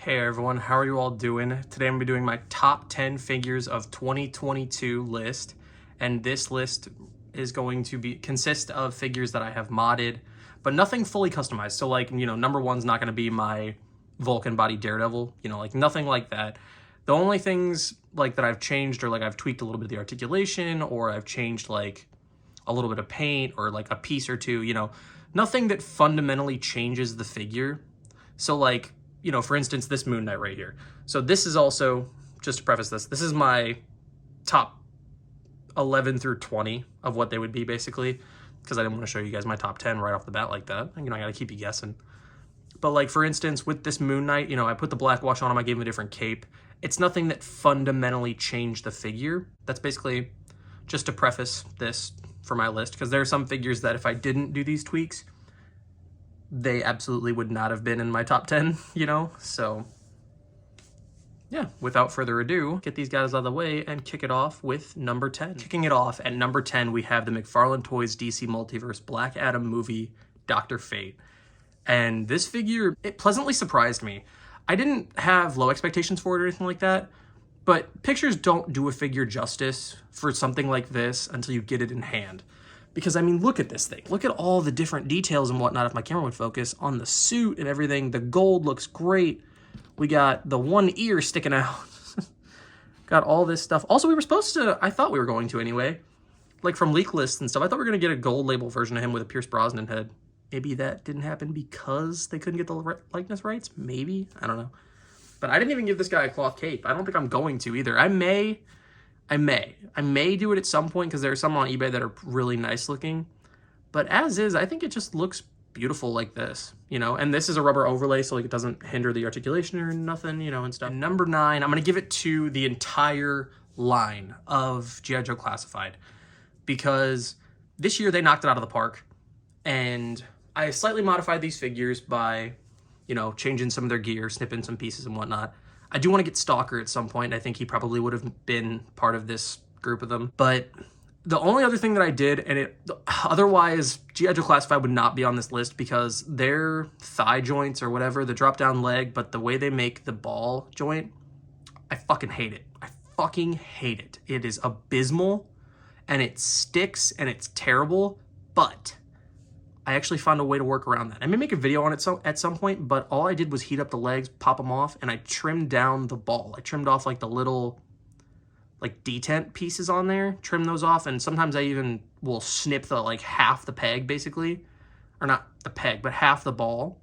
Hey everyone, how are you all doing? Today I'm going to be doing my top 10 figures of 2022 list, and this list is going to consist of figures that I have modded, but nothing fully customized. So like, number one's not going to be my Vulcan body Daredevil, like nothing like that. The only things like that I've changed are like I've tweaked a little bit of the articulation, or I've changed like a little bit of paint or like a piece or two, nothing that fundamentally changes the figure. So like, for instance, this Moon Knight right here. So this is also, just to preface this is my top 11 through 20 of what they would be basically, because I didn't want to show you guys my top 10 right off the bat like that. I got to keep you guessing. But like, for instance, with this Moon Knight, I put the black wash on him, I gave him a different cape. It's nothing that fundamentally changed the figure. That's basically just to preface this for my list, because there are some figures that if I didn't do these tweaks, they absolutely would not have been in my top 10, So yeah, without further ado, get these guys out of the way and kick it off with number 10. Kicking it off at number 10, we have the McFarland Toys DC Multiverse Black Adam movie, Dr. Fate. And this figure, it pleasantly surprised me. I didn't have low expectations for it or anything like that, but pictures don't do a figure justice for something like this until you get it in hand. Because, look at this thing. Look at all the different details and whatnot, if my camera would focus, on the suit and everything. The gold looks great. We got the one ear sticking out. Got all this stuff. Also, we were supposed to, I thought we were going to anyway, like from leak lists and stuff, I thought we were going to get a gold label version of him with a Pierce Brosnan head. Maybe that didn't happen because they couldn't get the likeness rights? Maybe? I don't know. But I didn't even give this guy a cloth cape. I don't think I'm going to either. I may do it at some point because there are some on eBay that are really nice looking. But as is, I think it just looks beautiful like this, And this is a rubber overlay, so like it doesn't hinder the articulation or nothing, and stuff. And number 9, I'm going to give it to the entire line of G.I. Joe Classified, because this year they knocked it out of the park. And I slightly modified these figures by, changing some of their gear, snipping some pieces and whatnot. I do want to get Stalker at some point. I think he probably would have been part of this group of them. But the only other thing that I did, and otherwise, G.I. Joe Classified would not be on this list because their thigh joints or whatever, the drop-down leg, but the way they make the ball joint, I fucking hate it. I fucking hate it. It is abysmal, and it sticks, and it's terrible, but I actually found a way to work around that. I may make a video on it at some point, but all I did was heat up the legs, pop them off, and I trimmed down the ball. I trimmed off like the little like detent pieces on there, trim those off, and sometimes I even will snip the like half the peg basically, or not the peg, but half the ball,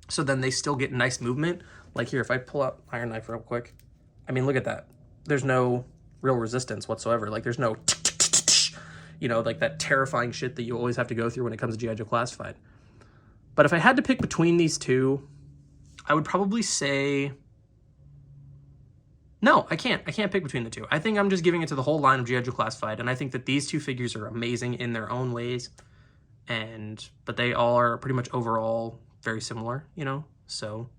so then they still get nice movement. Like here, if I pull out Iron Knife real quick, look at that. There's no real resistance whatsoever. Like there's no like that terrifying shit that you always have to go through when it comes to G.I. Joe Classified. But if I had to pick between these two, I would probably say, no, I can't pick between the two. I think I'm just giving it to the whole line of G.I. Joe Classified, and I think that these two figures are amazing in their own ways, but they all are pretty much overall very similar, So,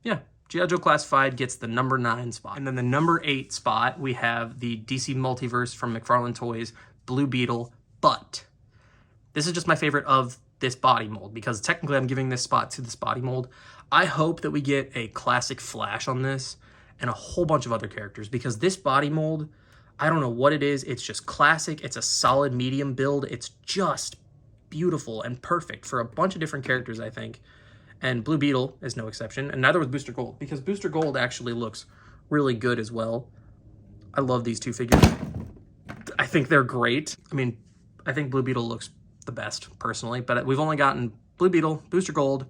yeah, G.I. Joe Classified gets the number 9 spot. And then the number 8 spot, we have the DC Multiverse from McFarland Toys, Blue Beetle, but this is just my favorite of this body mold because technically I'm giving this spot to this body mold. I hope that we get a classic Flash on this and a whole bunch of other characters, because this body mold, I don't know what it is. It's just classic. It's a solid medium build. It's just beautiful and perfect for a bunch of different characters, I think. And Blue Beetle is no exception, and neither was Booster Gold, because Booster Gold actually looks really good as well. I love these two figures. I think they're great. I think Blue Beetle looks the best, personally, but we've only gotten Blue Beetle, Booster Gold,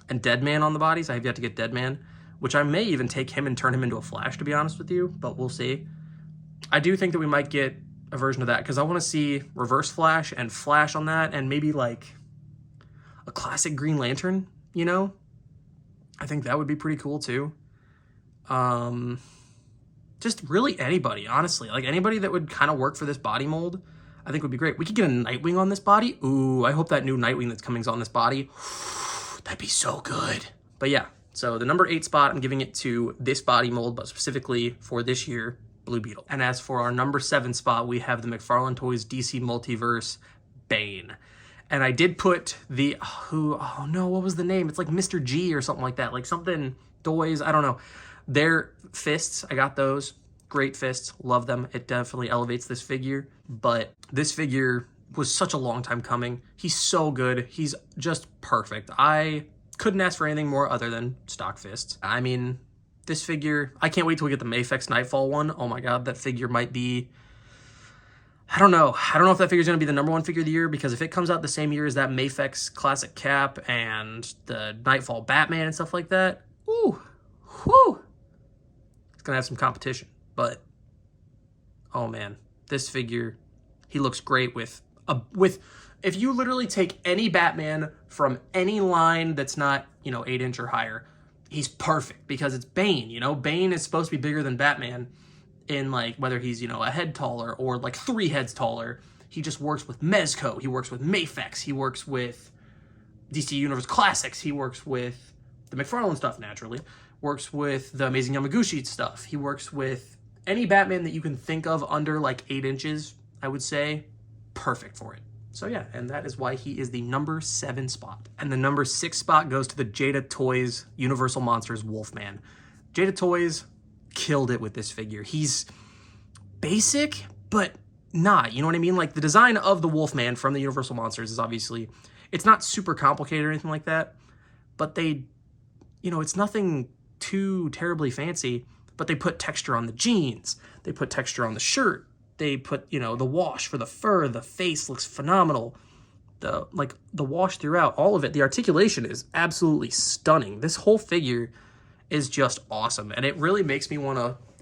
and Deadman on the bodies. I have yet to get Deadman, which I may even take him and turn him into a Flash, to be honest with you, but we'll see. I do think that we might get a version of that, because I want to see Reverse Flash and Flash on that, and maybe like a classic Green Lantern, I think that would be pretty cool too. Just really anybody, honestly. Like anybody that would kind of work for this body mold, I think would be great. We could get a Nightwing on this body. Ooh, I hope that new Nightwing that's coming is on this body. That'd be so good. But yeah, so the number 8 spot, I'm giving it to this body mold, but specifically for this year, Blue Beetle. And as for our number 7 spot, we have the McFarland Toys DC Multiverse Bane. And I did put the, oh no, what was the name? It's like Mr. G or something like that. Like something Toys, I don't know. Their fists, I got those. Great fists, love them. It definitely elevates this figure, but this figure was such a long time coming. He's so good. He's just perfect. I couldn't ask for anything more other than stock fists. I mean, this figure, I can't wait till we get the Mafex Nightfall one. Oh my God, that figure might be, I don't know. I don't know if that figure is going to be the #1 figure of the year, because if it comes out the same year as that Mafex Classic Cap and the Nightfall Batman and stuff like that, ooh, whew, it's going to have some competition. But, oh man, this figure, he looks great with, if you literally take any Batman from any line that's not, 8-inch or higher, he's perfect, because it's Bane, Bane is supposed to be bigger than Batman in, like, whether he's, a head taller or, like, 3 heads taller. He just works with Mezco. He works with Mafex. He works with DC Universe Classics. He works with the McFarland stuff, naturally. Works with the Amazing Yamaguchi stuff. He works with any Batman that you can think of under, like, 8 inches, I would say. Perfect for it. So yeah, and that is why he is the #7 spot. And the #6 spot goes to the Jada Toys Universal Monsters Wolfman. Jada Toys killed it with this figure. He's basic, but not, you know what I mean? Like, the design of the Wolfman from the Universal Monsters is obviously, it's not super complicated or anything like that, but they, it's nothing too terribly fancy, but they put texture on the jeans. They put texture on the shirt. They put, the wash for the fur. The face looks phenomenal. The wash throughout, all of it. The articulation is absolutely stunning. This whole figure is just awesome. And it really makes me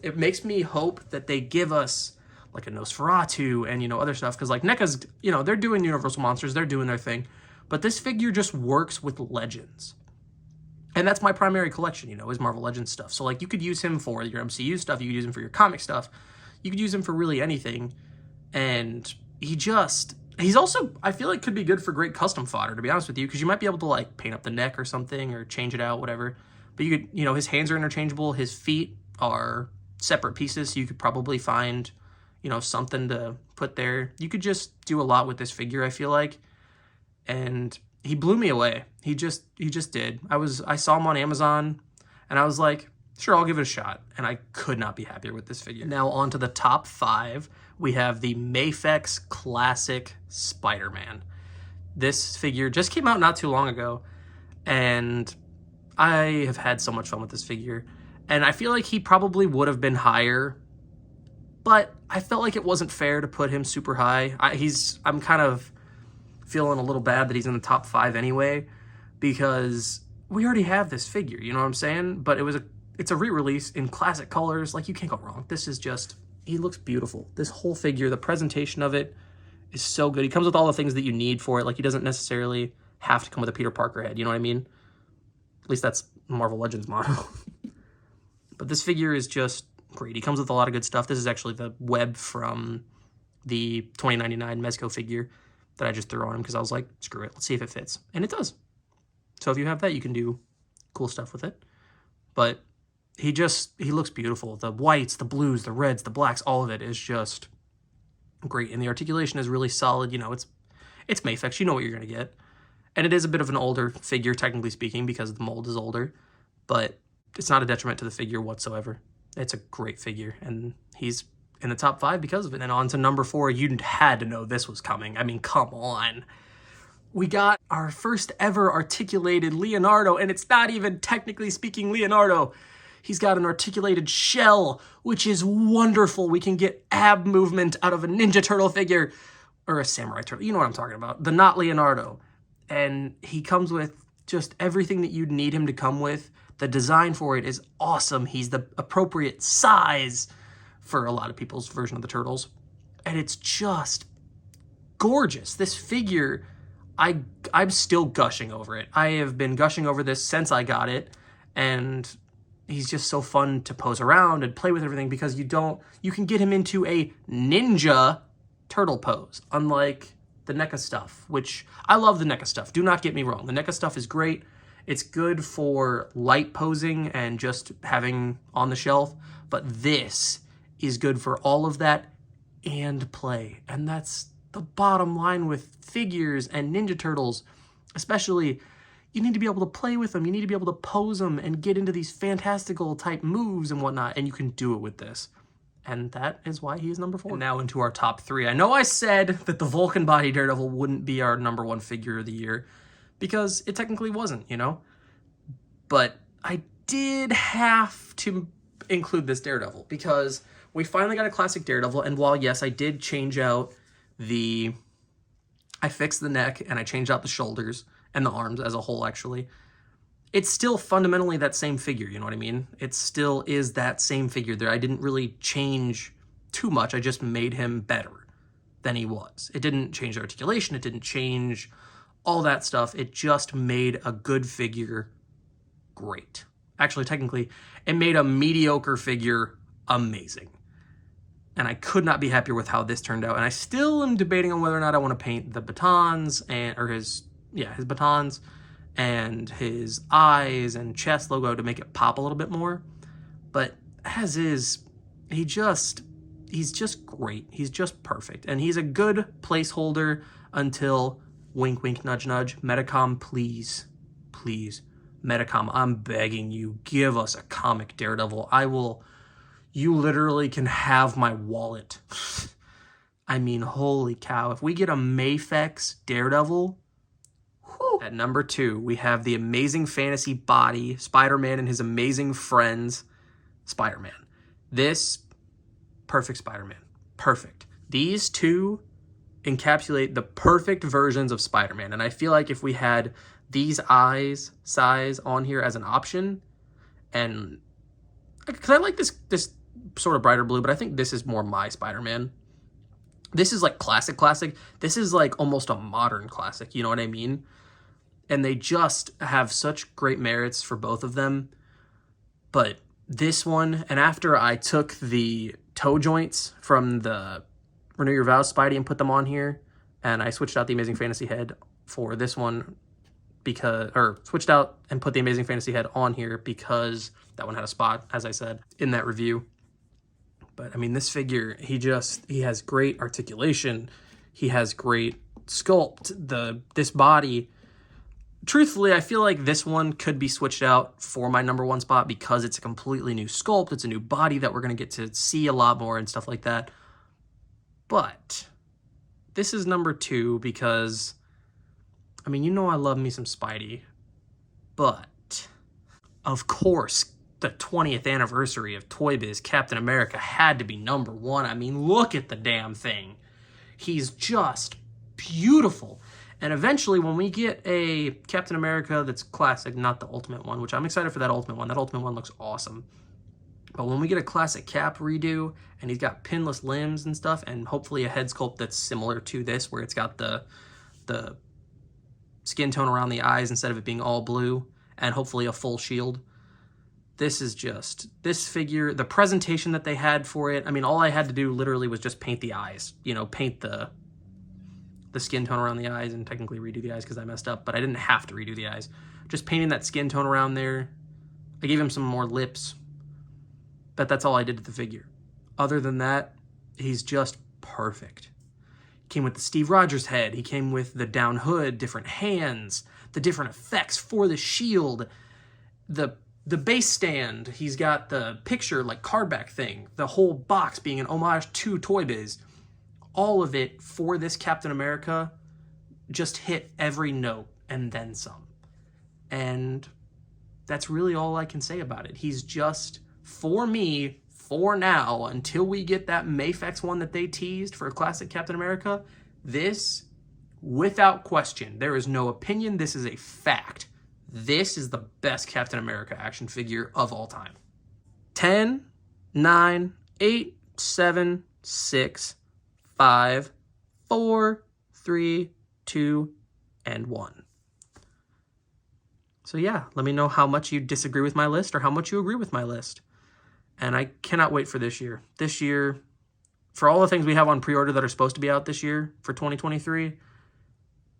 it makes me hope that they give us like a Nosferatu and, other stuff. Because like NECA's, they're doing Universal Monsters. They're doing their thing. But this figure just works with Legends. And that's my primary collection, is Marvel Legends stuff. So like you could use him for your MCU stuff. You could use him for your comic stuff. You could use him for really anything. And he's also, I feel like, could be good for great custom fodder, to be honest with you, because you might be able to like paint up the neck or something or change it out, whatever. But you could, his hands are interchangeable. His feet are separate pieces. So you could probably find, something to put there. You could just do a lot with this figure, I feel like. And he blew me away. He just did. I saw him on Amazon and I was like, sure, I'll give it a shot. And I could not be happier with this figure. Now on to the top 5. We have the Mafex Classic Spider-Man. This figure just came out not too long ago, and I have had so much fun with this figure. And I feel like he probably would have been higher, but I felt like it wasn't fair to put him super high. I'm kind of feeling a little bad that he's in the top 5 anyway, because we already have this figure, you know what I'm saying? But it's a re-release in classic colors. Like, you can't go wrong. This is just, he looks beautiful. This whole figure, the presentation of it is so good. He comes with all the things that you need for it. Like, he doesn't necessarily have to come with a Peter Parker head, you know what I mean? At least that's Marvel Legends motto. But this figure is just great. He comes with a lot of good stuff. This is actually the web from the 2099 Mezco figure that I just threw on him because I was like, screw it, let's see if it fits. And it does. So if you have that, you can do cool stuff with it. But he looks beautiful. The whites, the blues, the reds, the blacks, all of it is just great. And the articulation is really solid. It's Mafex. You know what you're going to get. And it is a bit of an older figure, technically speaking, because the mold is older. But it's not a detriment to the figure whatsoever. It's a great figure. And he's in the top 5 because of it. And on to number 4, you had to know this was coming. I mean, come on. We got our first ever articulated Leonardo, and it's not even technically speaking Leonardo. He's got an articulated shell, which is wonderful. We can get ab movement out of a Ninja Turtle figure, or a Samurai Turtle. You know what I'm talking about. The not Leonardo. And he comes with just everything that you'd need him to come with. The design for it is awesome. He's the appropriate size for a lot of people's version of the Turtles. And it's just gorgeous. This figure, I'm still gushing over it. I have been gushing over this since I got it. And he's just so fun to pose around and play with everything because you can get him into a ninja turtle pose, unlike the NECA stuff, which I love the NECA stuff. Do not get me wrong. The NECA stuff is great. It's good for light posing and just having on the shelf, but this is good for all of that and play. And that's the bottom line with figures and Ninja Turtles, especially. you need to be able to play with them. You need to be able to pose them and get into these fantastical type moves and whatnot. And you can do it with this. And that is why he is number 4. And now into our top 3. I know I said that the Vulcan body Daredevil wouldn't be our number 1 figure of the year because it technically wasn't, you know? But I did have to include this Daredevil because we finally got a classic Daredevil. And while, yes, I did change out I fixed the neck and I changed out the shoulders and the arms as a whole, actually. It's still fundamentally that same figure, you know what I mean? It still is that same figure there. I didn't really change too much. I just made him better than he was. It didn't change the articulation. It didn't change all that stuff. It just made a good figure great. Actually, technically, it made a mediocre figure amazing. And I could not be happier with how this turned out. And I still am debating on whether or not I want to paint the batons or his batons and his eyes and chest logo to make it pop a little bit more. But as is, he's just great. He's just perfect. And he's a good placeholder until, wink, wink, nudge, nudge, Medicom, please, please, Medicom, I'm begging you, give us a comic Daredevil. You literally can have my wallet. I mean, holy cow. If we get a Mafex Daredevil, whew. At number 2, we have the Amazing Fantasy body, Spider-Man and his amazing friends, Spider-Man. This, perfect Spider-Man. Perfect. These two encapsulate the perfect versions of Spider-Man. And I feel like if we had these eyes size on here as an option, and because I like this sort of brighter blue, but I think this is more my Spider-Man. This is like classic. This is like almost a modern classic, you know what I mean? And they just have such great merits for both of them. But this one, and after I took the toe joints from the Renew Your Vows Spidey and put them on here, and I switched out the Amazing Fantasy head for this one switched out and put the Amazing Fantasy head on here because that one had a spot, as I said in that review. But I mean, this figure, he has great articulation. He has great sculpt. This body, truthfully, I feel like this one could be switched out for my number 1 spot because it's a completely new sculpt. It's a new body that we're going to get to see a lot more and stuff like that. But this is number 2 because, I mean, you know I love me some Spidey. But, of course, the 20th anniversary of Toy Biz Captain America had to be number 1. I mean, look at the damn thing. He's just beautiful. And eventually, when we get a Captain America that's classic, not the Ultimate one, which I'm excited for that Ultimate one. That Ultimate one looks awesome. But when we get a classic Cap redo, and he's got pinless limbs and stuff, and hopefully a head sculpt that's similar to this, where it's got the skin tone around the eyes instead of it being all blue, and hopefully a full shield. This figure, the presentation that they had for it, I mean, all I had to do literally was just paint the eyes, you know, paint the skin tone around the eyes and technically redo the eyes because I messed up, but I didn't have to redo the eyes. Just painting that skin tone around there. I gave him some more lips, but that's all I did to the figure. Other than that, he's just perfect. He came with the Steve Rogers head. He came with the down hood, different hands, the different effects for the shield, the base stand. He's got the picture, like card back thing, the whole box being an homage to Toy Biz. All of it for this Captain America just hit every note and then some. And that's really all I can say about it. He's just, for me, for now, until we get that Mafex one that they teased for a classic Captain America, this, without question, there is no opinion, this is a fact. This is the best Captain America action figure of all time. 10, 9, 8, 7, 6, 5, 4, 3, 2, and 1. So yeah, let me know how much you disagree with my list or how much you agree with my list. And I cannot wait for this year. This year, for all the things we have on pre-order that are supposed to be out this year for 2023,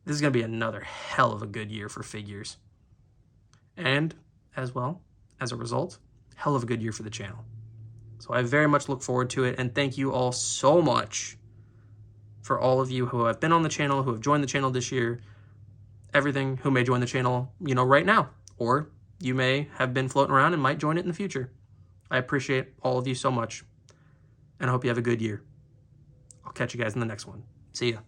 this is going to be another hell of a good year for figures. And as well, as a result, hell of a good year for the channel. So I very much look forward to it. And thank you all so much for all of you who have been on the channel, who have joined the channel this year. everything who may join the channel, you know, right now. Or you may have been floating around and might join it in the future. I appreciate all of you so much. And I hope you have a good year. I'll catch you guys in the next one. See ya.